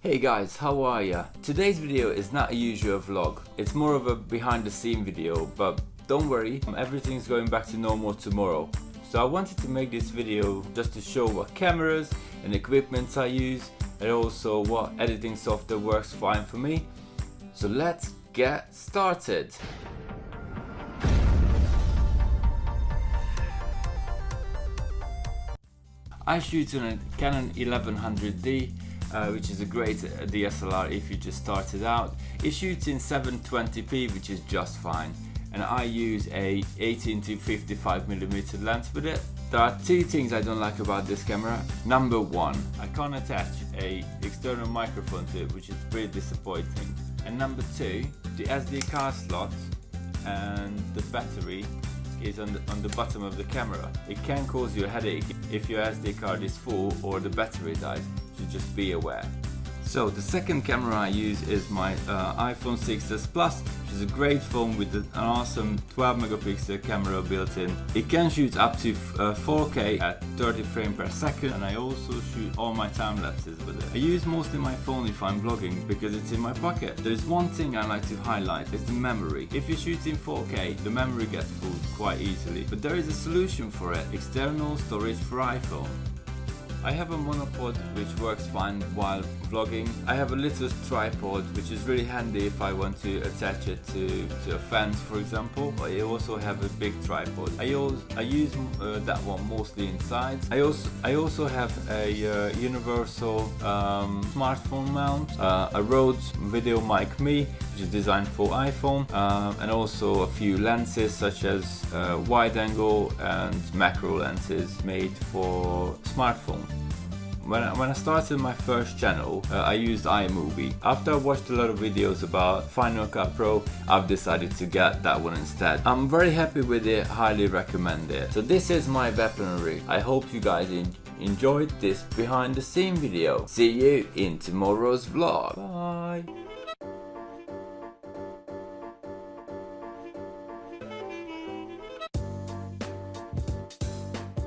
Hey guys, how are ya? Today's video is not a usual vlog. It's more of a behind the scene video, but don't worry, everything's going back to normal tomorrow. So I wanted to make this video just to show what cameras and equipment I use and also what editing software works fine for me. So let's get started. I shoot on a Canon 1100D, which is a great DSLR if you just started out. It shoots in 720p, which is just fine, and I use a 18 to 55mm lens with it. There are two things I don't like about this camera. Number one, I can't attach a external microphone to it, which is pretty disappointing. And number two, the SD card slot and the battery is on the bottom of the camera. It can cause you a headache if your SD card is full or the battery dies, so just be aware. So the second camera I use is my iPhone 6s Plus, which is a great phone with an awesome 12 megapixel camera built in. It can shoot up to 4K at 30 frames per second, and I also shoot all my time lapses with it. I use mostly my phone if I'm vlogging because it's in my pocket. There is one thing I like to highlight, is the memory. If you shoot in 4K, the memory gets full quite easily, but there is a solution for it: external storage for iPhone. I have a monopod which works fine while vlogging. I have a little tripod which is really handy if I want to attach it to a fence, for example. I also have a big tripod. I use that one mostly inside. I also have a universal smartphone mount, a Rode Video Mic Me, which is designed for iPhone, and also a few lenses such as wide angle and macro lenses made for smartphone. When I started my first channel, I used iMovie. After I watched a lot of videos about Final Cut Pro, I've decided to get that one instead. I'm very happy with it, highly recommend it. So this is my weaponry. I hope you guys enjoyed this behind the scene video. See you in tomorrow's vlog. Bye!